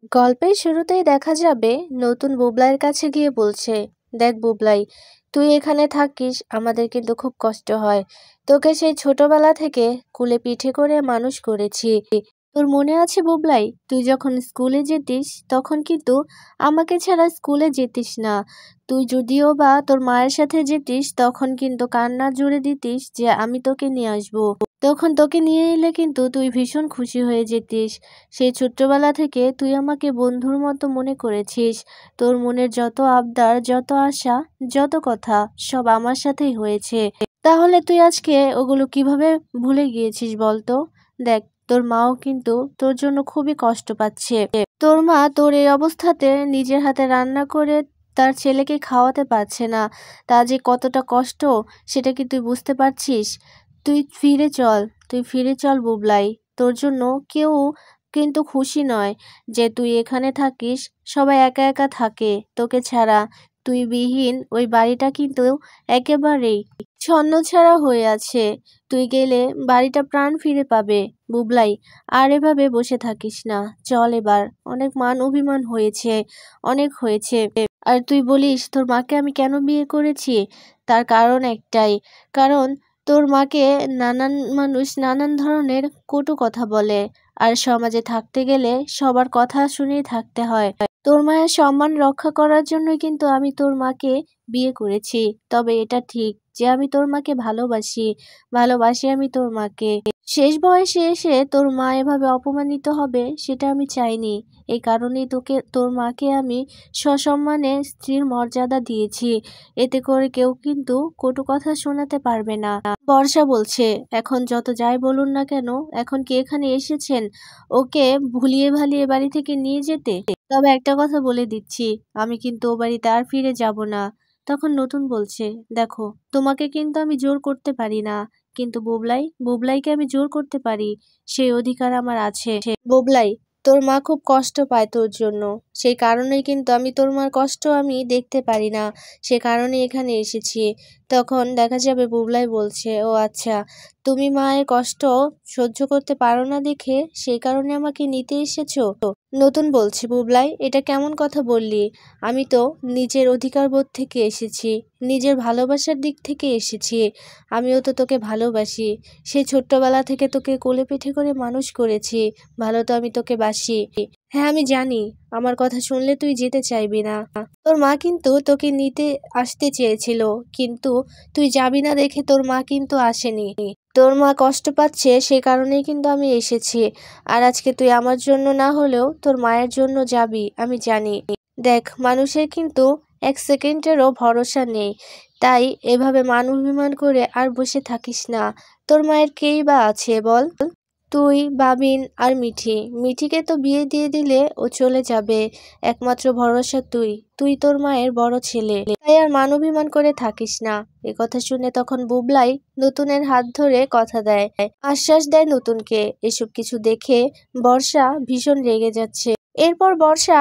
গল্পের শুরুতেই দেখা যাবে নতুন বুবলাইয়ের কাছে গিয়ে বলছে, দেখ বুবলাই, তুই এখানে থাকিস আমাদের কিন্তু খুব কষ্ট হয়। তোকে সেই ছোটবেলা থেকে কুলে পিঠে করে মানুষ করেছি। তোর মনে আছে বুবলাই, তুই যখন স্কুলে যেতিস তখন কিন্তু আমাকে ছাড়া স্কুলে যেতিস না। তুই যদিও বা তোর মায়ের সাথে যেতিস তখন কিন্তু কান্না জুড়ে দিতিস যে আমি তোকে নিয়ে আসবো। তখন তোকে নিয়ে এলে কিন্তু তুই ভীষণ খুশি হয়ে যেতিস। সেই ছোট্টবেলা থেকে তুই আমাকে বন্ধুর মতো মনে করেছিস। তোর মনের যত আবদার, যত আশা, যত কথা সব আমার সাথেই হয়েছে। তাহলে তুই আজকে ওগুলো কিভাবে ভুলে গিয়েছিস বলতো? দেখ, তোর মাও কিন্তু তোর জন্য খুবই কষ্ট পাচ্ছে। তোর মা তোর এই অবস্থাতে নিজের হাতে রান্না করে তার ছেলেকে খাওয়াতে পারছে না। তা যে কতটা কষ্ট সেটা কি তুই বুঝতে পারছিস? তুই ফিরে চল, তুই ফিরে চল বুবলাই। তোর জন্য কেউ কিন্তু খুশি নয় যে তুই এখানে থাকিস। সবাই একা একা থাকে তোকে ছাড়া। তুই বিহীন ওই বাড়িটা কিন্তু একেবারেই ছন্নছাড়া হয়ে আছে। তুই গেলে বাড়িটা প্রাণ ফিরে পাবে বুবলাই। আর এভাবে বসে থাকিস না, চল এবার। অনেক মান অভিমান হয়েছে, অনেক হয়েছে। আর তুই বলিস তোর মাকে আমি কেন বিয়ে করেছি, তার কারণ একটাই। কারণ তোর মাকে নানান মানুষ নানান ধরনের কটু কথা বলে। আর সমাজে থাকতে গেলে সবার কথা শুনেই থাকতে হয়। তোর মায়ের সম্মান রক্ষা করার জন্যই কিন্তু আমি তোর মাকে বিয়ে করেছি। তবে এটা ঠিক যে আমি তোর মাকে ভালোবাসি, ভালোবাসি আমি তোর মাকে। শেষ বয়সে এসে তোর মা এভাবে অপমানিত হবে সেটা আমি চাইনি। এই কারণেই তোর মাকে আমি সসম্মানে স্ত্রীর মর্যাদা দিয়েছি। এতে করে কেউ কিন্তু কটু কথা শোনাতে পারবে না। বর্ষা বলছে, এখন যত যাই বলুন না কেন, এখন কি এখানে এসেছেন ওকে ভুলিয়ে ভালিয়ে বাড়ি থেকে নিয়ে যেতে? তবে একটা কথা বলে দিচ্ছি, আমি কিন্তু ও বাড়িতে আর ফিরে যাব না। তখন নতুন বলছে, দেখো, তোমাকে কিন্তু আমি জোর করতে পারি না, কিন্তু বুবলাইকে আমি জোর করতে পারি। সেই অধিকার আমার আছে। বুবলাই, তোর মা খুব কষ্ট পায় তোর জন্য। সেই কারণেই কিন্তু আমি তোর মার কষ্ট আমি দেখতে পারি না, সে কারণে এখানে এসেছি। তখন দেখা যাবে বুবলাই বলছে, ও আচ্ছা, তুমি মায়ের কষ্ট সহ্য করতে পারো না দেখে সেই কারণে আমাকে নিতে এসেছো। নতুন বলছে, বুবলাই, এটা কেমন কথা বললি? আমি তো নিজের অধিকার বোধ থেকে এসেছি, নিজের ভালোবাসার দিক থেকে এসেছি। আমিও তো তোকে ভালোবাসি। সেই ছোট্টবেলা থেকে তোকে কোলে পিঠে করে মানুষ করেছি। ভালো তো আমি তোকে বাসি। হ্যাঁ, আমি জানি আমার কথা শুনলে তুই যেতে চাইবি না। তোর মা কিন্তু তোকে নিতে আসতে চেয়েছিল, কিন্তু তুই যাবি না দেখে তোর মা কিন্তু আসেনি। তোর মা কষ্ট পাচ্ছে সে কারণেই কিন্তু আমি এসেছি। আর আজকে তুই আমার জন্য না হলেও তোর মায়ের জন্য যাবি, আমি জানি। দেখ, মানুষের কিন্তু এক সেকেন্ডেরও ভরসা নেই। তাই এভাবে মান অভিমান করে আর বসে থাকিস না। তোর মায়ের কেই বা আছে বল? তুই, বাবিন আর মিঠি। মিঠিকে তো বিয়ে দিয়ে দিলে ও চলে যাবে। একমাত্র ভরসা তুই, তুই তোর মায়ের বড় ছেলে। তাই আর মান অভিমান করে থাকিস না। এ কথা শুনে তখন বুবলাই নতুনের হাত ধরে কথা দেয়, আশ্বাস দেয় নতুনকে। এসব কিছু দেখে বর্ষা ভীষণ রেগে যাচ্ছে। এরপর বর্ষা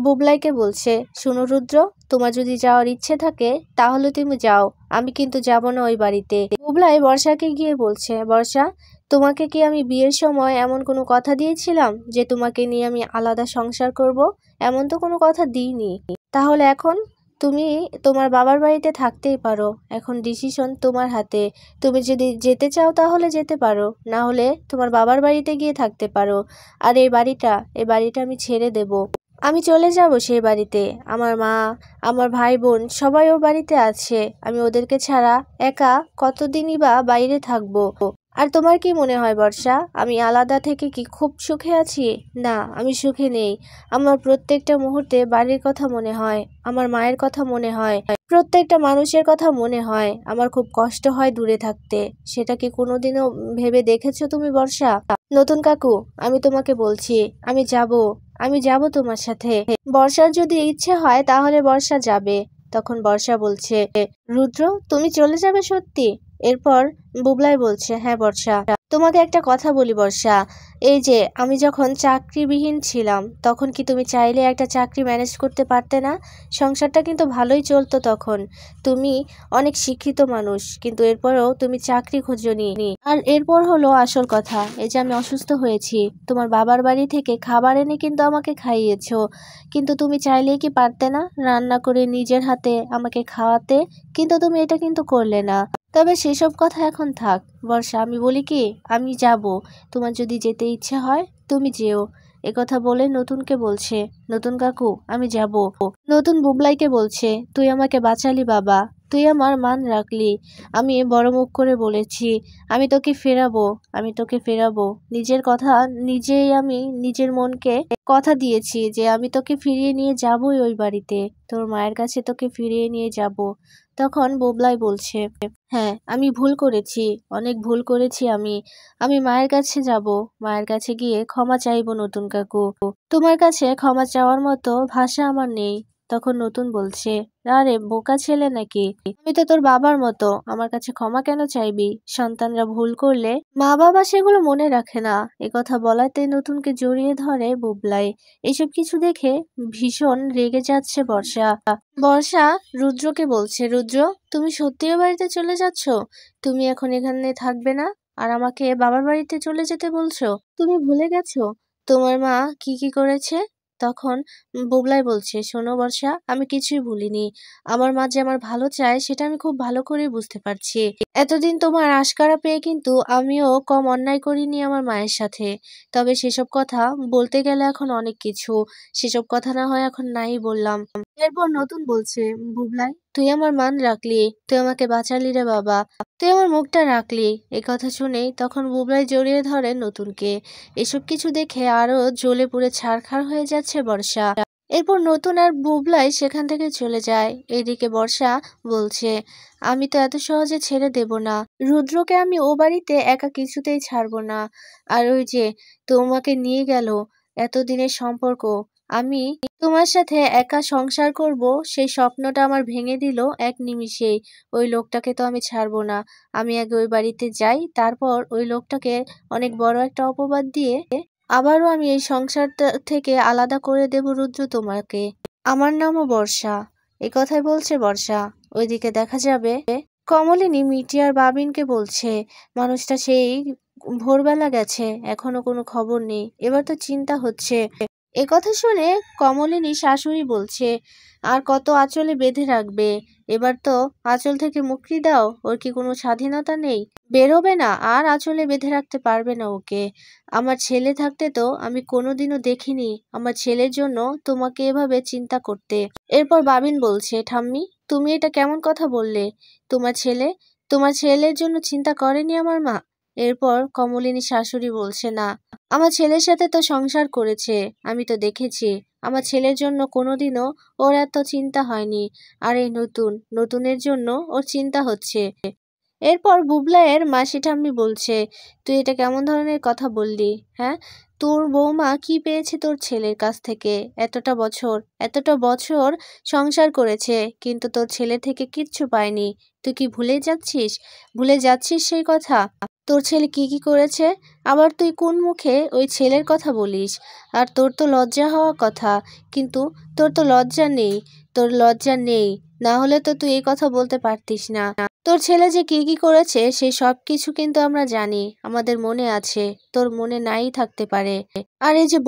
বুবলাইকে বলছে, শোনো রুদ্র, তোমার যদি যাওয়ার ইচ্ছে থাকে তাহলে তুমি যাও, আমি কিন্তু যাব না ওই বাড়িতে। বুবলাই বর্ষাকে গিয়ে বলছে, বর্ষা, তোমাকে কি আমি বিয়ের সময় এমন কোনো কথা দিয়েছিলাম যে তোমাকে নিয়ে আমি আলাদা সংসার করব? এমন তো কোনো কথা দিইনি। তাহলে এখন তুমি তোমার বাবার বাড়িতে থাকতেই পারো। এখন ডিসিশন তোমার হাতে। তুমি যদি যেতে চাও তাহলে যেতে পারো, না হলে তোমার বাবার বাড়িতে গিয়ে থাকতে পারো। আর এই বাড়িটা আমি ছেড়ে দেব। আমি চলে যাব সেই বাড়িতে। আমার মা, আমার ভাই বোন সবাই ও বাড়িতে আছে। আমি ওদেরকে ছাড়া একা কতদিনই বা বাইরে থাকবো। আর তোমার কি মনে হয় বর্ষা, আমি আলাদা থেকে কি খুব সুখে আছি? না, আমি সুখে নেই। আমার প্রত্যেকটা মুহূর্তে বাড়ির কথা মনে হয়, আমার মায়ের কথা মনে হয়, প্রত্যেকটা মানুষের কথা মনে হয়। আমার খুব কষ্ট হয় দূরে থাকতে। সেটা কি কোনোদিনও ভেবে দেখেছো তুমি বর্ষা? নতুন কাকু, আমি তোমাকে বলছি, আমি যাব তোমার সাথে। বর্ষার যদি ইচ্ছে হয় তাহলে বর্ষা যাবে। তখন বর্ষা বলছে, রুদ্র, তুমি চলে যাবে সত্যি? এরপর বুবলাই বলছে, হ্যাঁ বর্ষা, তোমাকে একটা কথা বলি বর্ষা, এই যে আমি যখন চাকরিবিহীন ছিলাম তখন কি তুমি চাইলে একটা চাকরি ম্যানেজ করতে পারতে না? সংসারটা কিন্তু ভালোই চলতো তখন। তুমি অনেক শিক্ষিত মানুষ, কিন্তু এরপরেও তুমি চাকরি খোঁজোনি। আর এরপর হলো আসল কথা, এই যে আমি অসুস্থ হয়েছি, তোমার বাবার বাড়ি থেকে খাবার এনে কিন্তু আমাকে খাইয়েছো, কিন্তু তুমি চাইলেই কি পারতে না রান্না করে নিজের হাতে আমাকে খাওয়াতে? কিন্তু তুমি এটা কিন্তু করলে না। তবে সেসব কথা এখন থাক বর্ষা, আমি বলি কি, আমি যাব, তোমার যদি যেতে ইচ্ছে হয় তুমি যেও। একথা বলে নতুনকে বলছে, নতুন কাকু আমি যাব। নতুন বুবলাইকে বলছে, তুই আমাকে বাঁচালি বাবা, তুই আমার মান রাখলি। আমি বড় মুখ করে বলেছি আমি তোকে ফেরাবো, আমি তোকে ফেরাবো। নিজের কথা নিজেই, আমি নিজের মনকে কথা দিয়েছি যে আমি তোকে ফিরিয়ে নিয়ে যাবই ওই বাড়িতে, তোর মায়ের কাছে তোকে ফিরিয়ে নিয়ে যাব। তখন বুবলাই বলছে, হ্যাঁ আমি ভুল করেছি, অনেক ভুল করেছি আমি। আমি মায়ের কাছে যাব, মায়ের কাছে গিয়ে ক্ষমা চাইবো নতুন কাকু। তোমার কাছে ক্ষমা চাওয়ার মতো ভাষা আমার নেই। তখন নতুন বলছে, আরে বোকা ছেলে নাকি, আমি তো তোর বাবার মতো, আমার কাছে ক্ষমা কেন চাইবি? সন্তানরা ভুল করলে মা বাবা সেগুলো মনে রাখে না। একথা বলাতে নতুনকে জড়িয়ে ধরে বুবলাই। এসব কিছু দেখে ভীষণ রেগে যাচ্ছে বর্ষা। বর্ষা রুদ্রকে বলছে, রুদ্র তুমি সত্যিই বাড়িতে চলে যাচ্ছ? তুমি এখন এখানে থাকবে না আর আমাকে বাবার বাড়িতে চলে যেতে বলছো? তুমি ভুলে গেছো তোমার মা কি কি করেছে? তখন বুবলাই বলছে, শোনো বর্ষা, আমি কিছুই ভুলিনি। আমার মা যে আমার ভালো চায় সেটা আমি খুব ভালো করে বুঝতে পারছি। এতদিন তোমার আশকারা পেয়ে কিন্তু আমিও কম অন্যায় করিনি আমার মায়ের সাথে। তবে সেসব কথা বলতে গেলে এখন অনেক কিছু, সেসব কথা না হয় এখন নাই বললাম। এরপর নতুন বলছে, বুবলাই তুই আমার মান রাখলি, তুই আমাকে বাঁচালি রে বাবা, তুই আমার মুখটা রাখলি। এই কথা শুনেই তখন বুবলাই জড়িয়ে ধরে নতুনকে। এসব কিছু দেখে আরো জ্বলে পুড়ে ছারখার হয়ে যাচ্ছে বর্ষা। এরপর নতুন আর বুবলাই সেখান থেকে চলে যায়। এদিকে বর্ষা বলছে, আমি তো এত সহজে ছেড়ে দেব না, রুদ্রকে আমি ও বাড়িতে একা কিছুতেই ছাড়বো না। আর ওই যে তোমাকে নিয়ে গেল এতদিনের সম্পর্ক, আমি তোমার সাথে একা সংসার করব, সেই স্বপ্নটা আমার ভেঙে দিল এক নিমিষেই। ওই লোকটাকে তো আমি ছাড়বো না। আমি আগে ওই বাড়িতে যাই, তারপর ওই লোকটাকে অনেক বড় একটা অপবাদ দিয়ে আবারও আমি এই সংসারটা থেকে আলাদা করে দেব রুদ্র তোমাকে। আমার নামও বর্ষা। এ কথাই বলছে বর্ষা। ওইদিকে দেখা যাবে কমলিনী মিটি আর বাবিনকে বলছে, মানুষটা সেই ভোরবেলা গেছে, এখনো কোনো খবর নেই, এবার তো চিন্তা হচ্ছে। এ কথা শুনে কমলিনী শাশুড়ি বলছে, আর কত আঁচলে বেঁধে রাখবে, এবার তো আঁচল থেকে মুক্তি দাও, ওর কি কোনো স্বাধীনতা নেই? বেরোবে না আর আঁচলে বেঁধে রাখতে পারবে না ওকে। আমার ছেলে থাকতে তো আমি কোনোদিনও দেখিনি আমার ছেলের জন্য তোমাকে এভাবে চিন্তা করতে। এরপর বাবিন বলছে, ঠাম্মি তুমি এটা কেমন কথা বললে? তোমার ছেলে, তোমার ছেলের জন্য চিন্তা করেনি আমার মা? এরপর কমলিনী শাশুড়ি বলছে, না, আমার ছেলের সাথে তো সংসার করেছে, আমি তো দেখেছি, আমার ছেলের জন্য কোনোদিনও ওর এত চিন্তা হয়নি। আর এই নতুনের জন্য ওর চিন্তা হচ্ছে। এরপর বুবলাইয়ের মাসি ঠাম্মি বলছে, তুই এটা কেমন ধরনের কথা বললি? হ্যাঁ, তোর বৌমা কি পেয়েছে তোর ছেলের কাছ থেকে? এতটা বছর সংসার করেছে, কিন্তু তোর ছেলে থেকে কিচ্ছু পায়নি। তুই কি ভুলে যাচ্ছিস সেই কথা? তোর ছেলে কি কি করেছে? আবার তুই কোন মুখে ওই ছেলের কথা বলিস? আর তোর তো লজ্জা হওয়া কথা, কিন্তু তোর তো লজ্জা নেই। তোর লজ্জা নেই, না হলে তো তুই এই কথা বলতে পারতিস না। তোর ছেলে যে কি কি করেছে সেই সব কিছু কিন্তু আমরা জানি, আমাদের মনে আছে, তোর মনে নাই থাকতে পারে। আর এই যে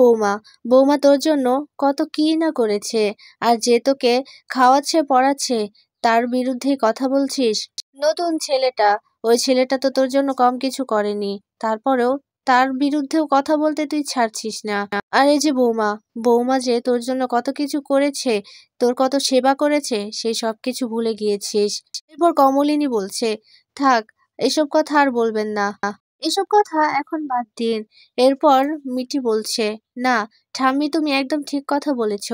বৌমা তোর জন্য কত কি না করেছে, আর যে তোকে খাওয়াচ্ছে পড়াচ্ছে তার বিরুদ্ধে কথা বলছিস? নতুন ছেলেটা, ওই ছেলেটা তো তোর জন্য কম কিছু করেনি, তারপরেও তার বিরুদ্ধেও কথা বলতে তুই ছাড়ছিস না। আর এই যে বৌমা যে তোর জন্য কত কিছু করেছে, তোর কত সেবা করেছে, সেই সব কিছু ভুলে গিয়েছিস। এরপর কমলিনী বলছে, থাক, এসব কথা আর বলবেন না, এসব কথা এখন বাদ দিন। এরপর মিটি বলছে, না ঠাম্মি তুমি একদম ঠিক কথা বলেছ,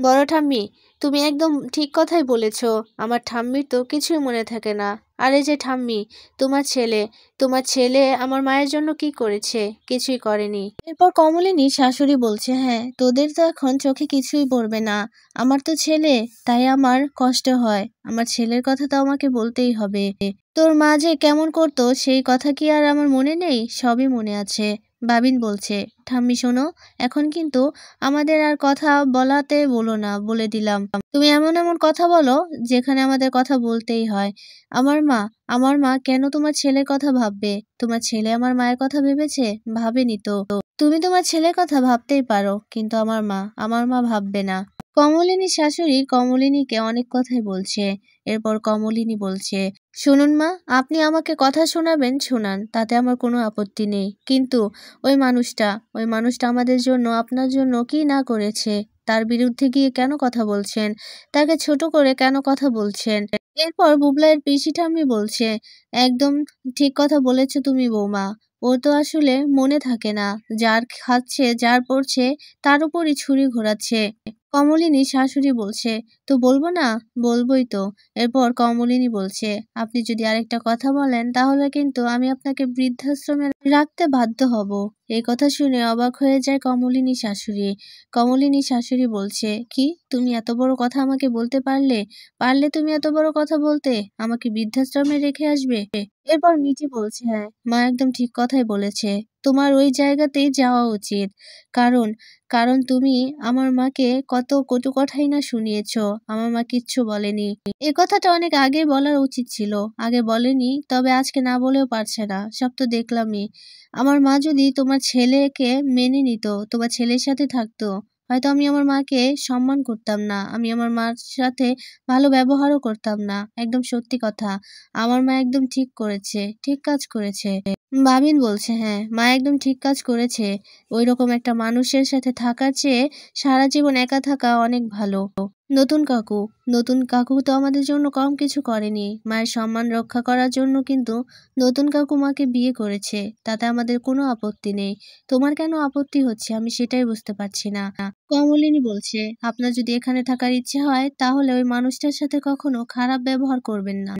বড় ঠাম্মি তুমি একদম ঠিক কথাই বলেছ, আমার ঠাম্মির তো কিছুই মনে থাকে না। আর এই যে ঠাম্মি, তোমার ছেলে আমার মায়ের জন্য কি করেছে? কিছুই করেনি। এরপর কমলিনী শাশুড়ি বলছে, হ্যাঁ তোদের তো এখন চোখে কিছুই পড়বে না, আমার তো ছেলে, তাই আমার কষ্ট হয়, আমার ছেলের কথা তো আমাকে বলতেই হবে। তোর মা যে কেমন করতো সেই কথা কি আর আমার মনে নেই? সবই মনে আছে। বাবিন বলছে, ঠাম্মি শোনো, এখন কিন্তু আমাদের আর কথা বলাতে বলো না, বলে দিলাম। তুমি এমন এমন কথা বলো যেখানে আমাদের কথা বলতেই হয়। আমার মা আমার মা কেন তোমার ছেলের কথা ভাববে? তোমার ছেলে আমার মায়ের কথা ভেবেছে? ভাবেনি তো। তুমি তোমার ছেলের কথা ভাবতেই পারো, কিন্তু আমার মা ভাববে না। কমলিনীর শাশুড়ি কমলিনীকে অনেক কথাই বলছে। এরপর কমলিনী বলছে, শুনুন মা, আপনি আমাকে কথা শোনাবেন শোনান, তাতে আমার কোনো আপত্তি নেই, কিন্তু ওই মানুষটা আমাদের জন্য আপনার জন্য কি না করেছে, তার বিরুদ্ধে গিয়ে কেন কথা বলছেন? তাকে ছোট করে কেন কথা বলছেন? এরপর বুবলাইয়ের পিসি ঠাম্মি বলছে, একদম ঠিক কথা বলেছো তুমি বৌমা। ও তো আসলে মনে থাকে না, যার খাচ্ছে যার পড়ছে তার উপরই ছুরি ঘোরাচ্ছে। কমলিনী শাশুড়ি বলছে, তো বলবো না? বলবোই তো। এরপর কমলিনী বলছে, আপনি যদি আরেকটা কথা বলেন তাহলে কিন্তু আমি আপনাকে বৃদ্ধাশ্রমে রাখতে বাধ্য হব। এই কথা শুনে অবাক হয়ে যায় কমলিনী শাশুড়ি। কমলিনী শাশুড়ি বলছে, কি, তুমি এত বড় কথা আমাকে বলতে পারলে? পারলে তুমি এত বড় কথা বলতে আমাকে বৃদ্ধাশ্রমে রেখে আসবে? এরপর মিটি বলছে, হ্যাঁ মা একদম ঠিক কথাই বলেছে, তোমার ওই জায়গাতেই যাওয়া উচিত। কারণ কারণ তুমি আমার মাকে কত কটু কথাই না শুনিয়েছো, আমার মা কিচ্ছু বলেনি। এ কথাটা অনেক আগে বলার উচিত ছিল, আগে বলেনি, তবে আজকে না বলেও পারছে না, সব তো দেখলামই। আমার মা যদি তোমার ছেলেকে মেনে নিত, তোমার ছেলের সাথে থাকতো, হয়তো আমি আমার মাকে সম্মান করতাম না, আমি আমার মার সাথে ভালো ব্যবহারও করতাম না। একদম সত্যি কথা, আমার মা একদম ঠিক করেছে, ঠিক কাজ করেছে। বাবিন বলছে, হ্যাঁ মা একদম ঠিক কাজ করেছে। ওইরকম একটা মানুষের সাথে থাকার চেয়ে সারা জীবন একা থাকা অনেক ভালো। নতুন কাকু নতুন কাকু তো আমাদের জন্য কম কিছু করেনি, মায়ের সম্মান রক্ষা করার জন্য কিন্তু নতুন কাকু মাকে বিয়ে করেছে, তাতে আমাদের কোনো আপত্তি নেই। তোমার কেন আপত্তি হচ্ছে আমি সেটাই বুঝতে পারছি না। কমলিনী বলছে, আপনার যদি এখানে থাকার ইচ্ছে হয় তাহলে ওই মানুষটার সাথে কখনো খারাপ ব্যবহার করবেন না।